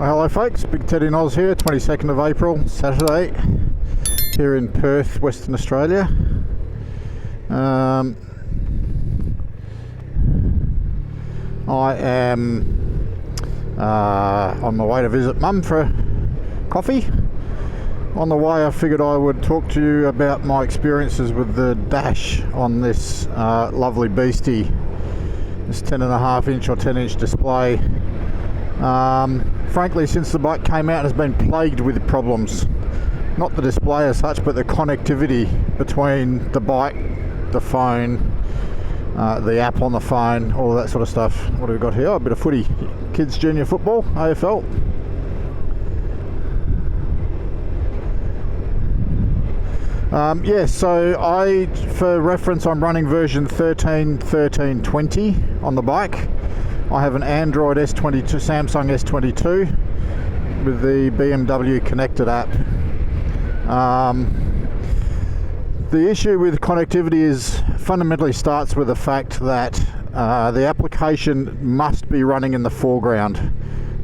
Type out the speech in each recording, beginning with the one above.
Well, hello folks, Big Teddy Noz here, 22nd of April, Saturday, here in Perth, Western Australia. I am on my way to visit Mum for coffee. On the way I figured I would talk to you about my experiences with the dash on this lovely beastie, this 10.5 inch or 10 inch display. Frankly, since the bike came out, it has been plagued with problems. Not the display as such, but the connectivity between the bike, the phone, the app on the phone, all of that sort of stuff. What have we got here? Oh, a bit of footy. Kids junior football, AFL. So for reference, I'm running version 13.13.20 on the bike. I have an Android S22, Samsung S22 with the BMW Connected App. The issue with connectivity is fundamentally starts with the fact that the application must be running in the foreground.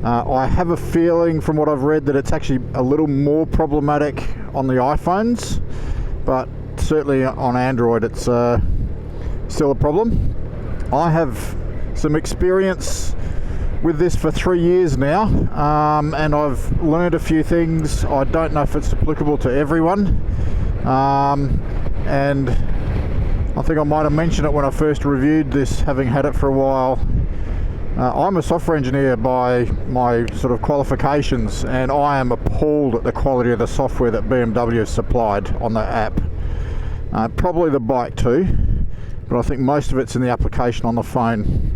I have a feeling from what I've read that it's actually a little more problematic on the iPhones, but certainly on Android it's still a problem. I have some experience with this for 3 years now, and I've learned a few things. I don't know if it's applicable to everyone, and I think I might have mentioned it when I first reviewed this, having had it for a while. I'm a software engineer by my sort of qualifications, and I am appalled at the quality of the software that BMW has supplied on the app. Probably the bike too, but I think most of it's in the application on the phone.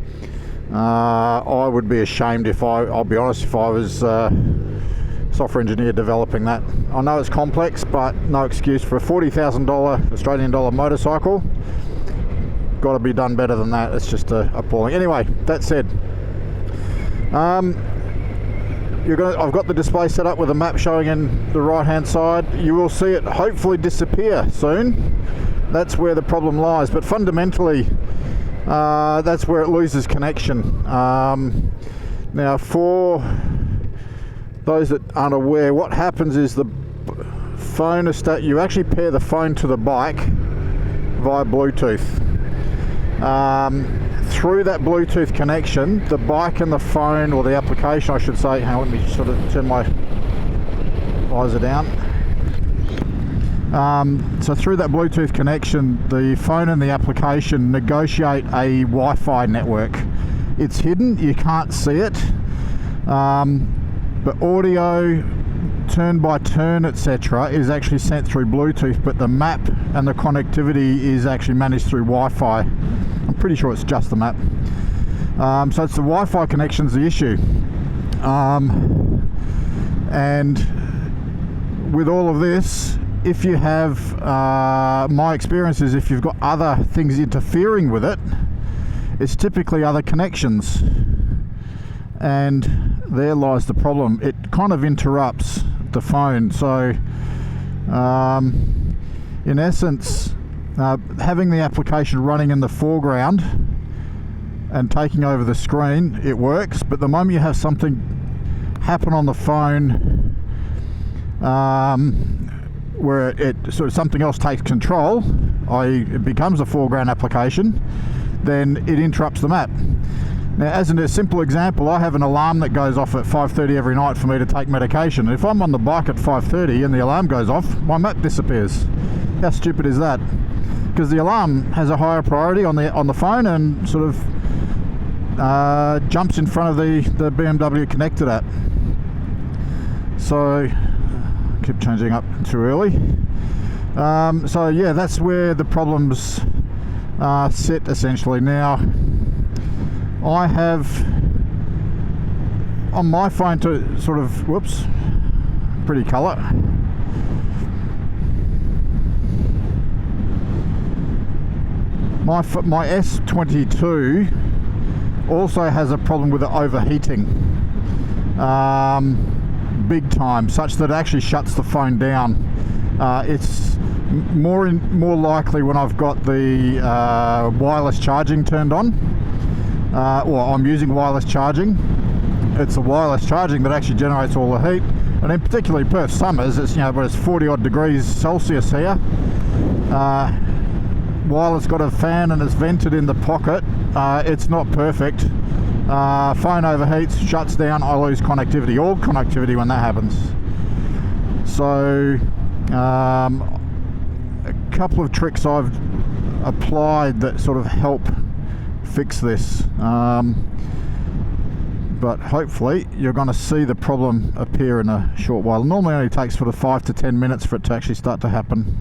I would be ashamed I'll be honest, if I was a software engineer developing that. I know it's complex, but no excuse for a $40,000 Australian dollar motorcycle. Got to be done better than that. It's just appalling. Anyway, that said, I've got the display set up with a map showing in the right hand side. You will see it hopefully disappear soon. That's where the problem lies, but fundamentally that's where it loses connection. Now, for those that aren't aware, what happens is the phone you actually pair the phone to the bike via Bluetooth. Through that Bluetooth connection, the bike and the phone, or the application I should say, let me sort of turn my visor down. So through that Bluetooth connection, the phone and the application negotiate a Wi-Fi network. It's hidden, you can't see it, but audio, turn by turn, etc. is actually sent through Bluetooth, but the map and the connectivity is actually managed through Wi-Fi. I'm pretty sure it's just the map. So it's the Wi-Fi connection's the issue. And with all of this, if you have, my experience is if you've got other things interfering with it, it's typically other connections. And there lies the problem. It kind of interrupts the phone. So in essence, having the application running in the foreground and taking over the screen, it works. But the moment you have something happen on the phone, where it sort of something else takes control, i.e. it becomes a foreground application, then it interrupts the map. Now, as a simple example, I have an alarm that goes off at 5:30 every night for me to take medication. If I'm on the bike at 5:30 and the alarm goes off, my map disappears. How stupid is that? Because the alarm has a higher priority on the phone and sort of jumps in front of the BMW Connected App. So keep changing up too early. So yeah, that's where the problems sit essentially. Now, I have on my phone to sort of, pretty colour. My S22 also has a problem with it overheating. Big time, such that it actually shuts the phone down. It's more likely when I've got the wireless charging turned on, or I'm using wireless charging, it's the wireless charging that actually generates all the heat. And in particularly Perth summers, it's, you know, but it's 40 odd degrees Celsius here. While it's got a fan and it's vented in the pocket, it's not perfect. Phone overheats, shuts down, I lose connectivity, all connectivity when that happens. So a couple of tricks I've applied that sort of help fix this, but hopefully you're going to see the problem appear in a short while. It normally only takes sort of 5 to 10 minutes for it to actually start to happen.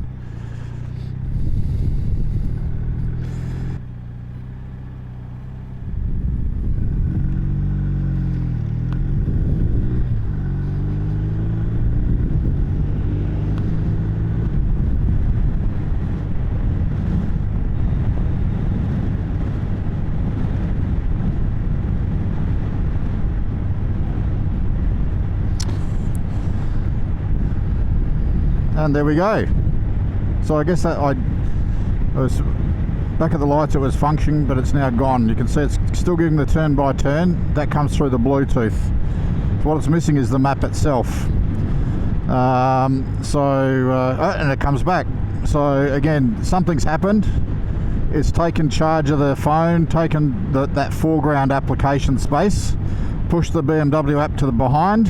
And there we go. So I guess that I was back at the lights, it was functioning, but it's now gone. You can see it's still giving the turn by turn. That comes through the Bluetooth. So what it's missing is the map itself. And it comes back. So again, something's happened. It's taken charge of the phone, taken that foreground application space, pushed the BMW app to the behind,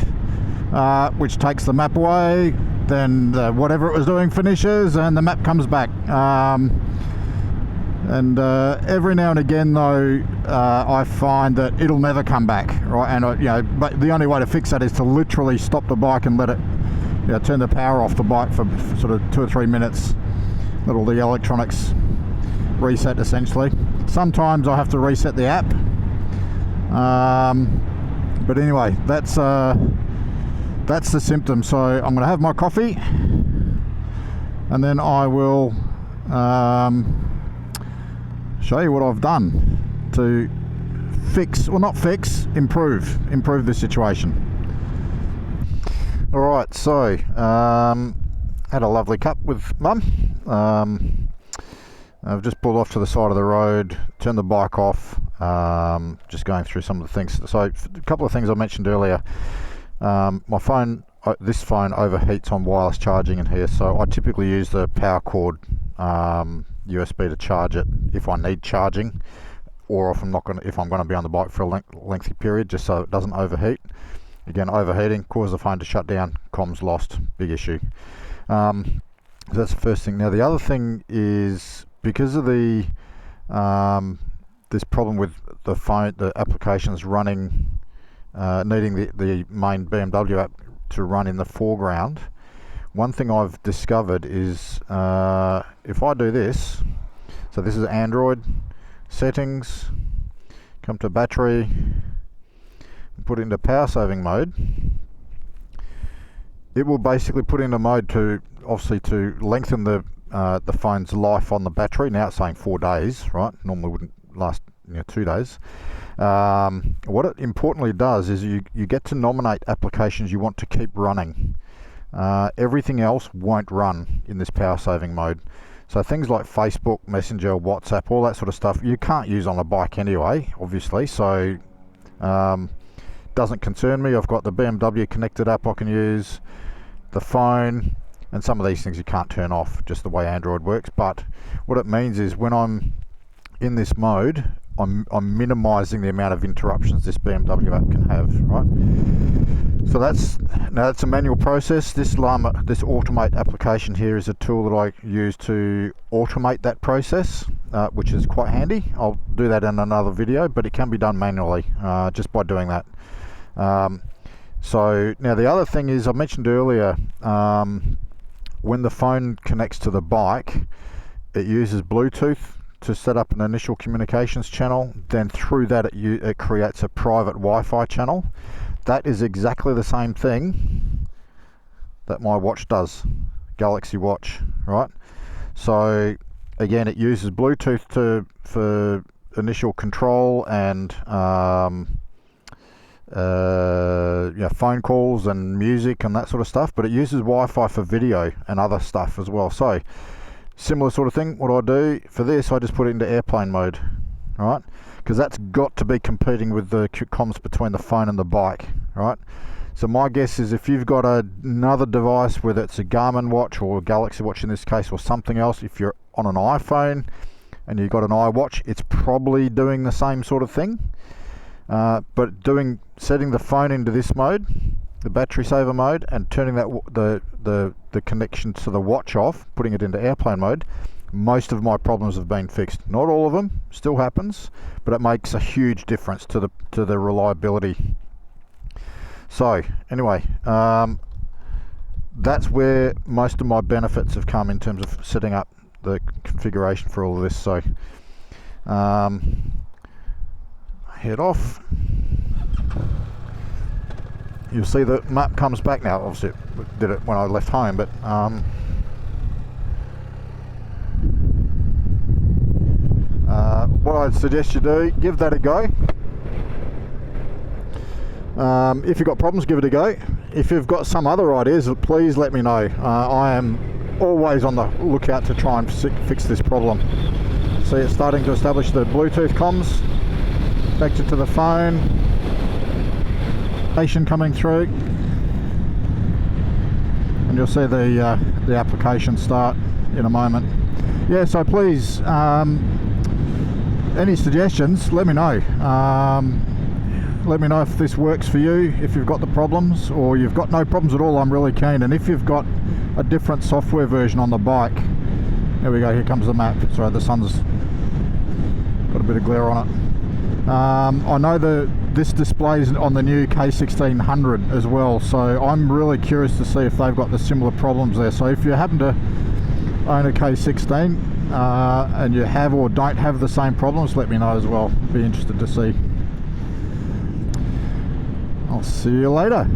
which takes the map away. Then whatever it was doing finishes and the map comes back. Every now and again though, I find that it'll never come back, right? And you know, but the only way to fix that is to literally stop the bike and let it, you know, turn the power off the bike for sort of 2 or 3 minutes. Let all the electronics reset essentially. Sometimes I have to reset the app. But anyway, that's the symptom. So I'm going to have my coffee and then I will show you what I've done to fix, well not fix, improve the situation. Alright, so had a lovely cup with Mum. I've just pulled off to the side of the road, turned the bike off, just going through some of the things. So a couple of things I mentioned earlier. My phone, this phone overheats on wireless charging in here, so I typically use the power cord USB to charge it if I need charging, or if I'm going to be on the bike for a lengthy period, just so it doesn't overheat. Again, overheating causes the phone to shut down, comms lost, big issue. So that's the first thing. Now the other thing is, because of the this problem with the phone, the applications running, needing the main BMW app to run in the foreground, one thing I've discovered is if I do this, so this is Android settings, come to battery, put it into power saving mode, it will basically put into mode to obviously to lengthen the phone's life on the battery. Now it's saying 4 days, right? Normally wouldn't last 2 days. What it importantly does is you get to nominate applications you want to keep running. Everything else won't run in this power saving mode. So things like Facebook, Messenger, WhatsApp, all that sort of stuff you can't use on a bike anyway, obviously, so doesn't concern me. I've got the BMW Connected App I can use, the phone, and some of these things you can't turn off, just the way Android works. But what it means is when I'm in this mode, I'm minimizing the amount of interruptions this BMW app can have, right? So that's a manual process. This automate application here is a tool that I use to automate that process, which is quite handy. I'll do that in another video, but it can be done manually just by doing that. So now the other thing is, I mentioned earlier, when the phone connects to the bike, it uses Bluetooth to set up an initial communications channel. Then through that it creates a private Wi-Fi channel. That is exactly the same thing that my watch does, Galaxy Watch, right? So again, it uses Bluetooth for initial control and phone calls and music and that sort of stuff, but it uses Wi-Fi for video and other stuff as well. So similar sort of thing. What I do for this, I just put it into airplane mode, all right? because that's got to be competing with the comms between the phone and the bike, right? So my guess is if you've got another device, whether it's a Garmin watch or a Galaxy watch in this case, or something else, if you're on an iPhone and you've got an iWatch, it's probably doing the same sort of thing. But setting the phone into this mode, the battery saver mode, and turning that the connection to the watch off, putting it into airplane mode, most of my problems have been fixed. Not all of them, still happens, but it makes a huge difference to the reliability. So anyway, that's where most of my benefits have come in terms of setting up the configuration for all of this. So head off. You'll see the map comes back now. Obviously it did it when I left home, but what I'd suggest you do, give that a go. If you've got problems, give it a go. If you've got some other ideas, please let me know. I am always on the lookout to try and fix this problem. See, it's starting to establish the Bluetooth comms connected to the phone. Station coming through, and you'll see the application start in a moment. Yeah, so please, any suggestions, let me know. Let me know if this works for you, if you've got the problems, or you've got no problems at all. I'm really keen. And if you've got a different software version on the bike, there we go, here comes the map. Sorry, the sun's got a bit of glare on it. I know this displays on the new K1600 as well, so I'm really curious to see if they've got the similar problems there. So if you happen to own a K16 and you have or don't have the same problems, let me know as well. Be interested to see. I'll see you later.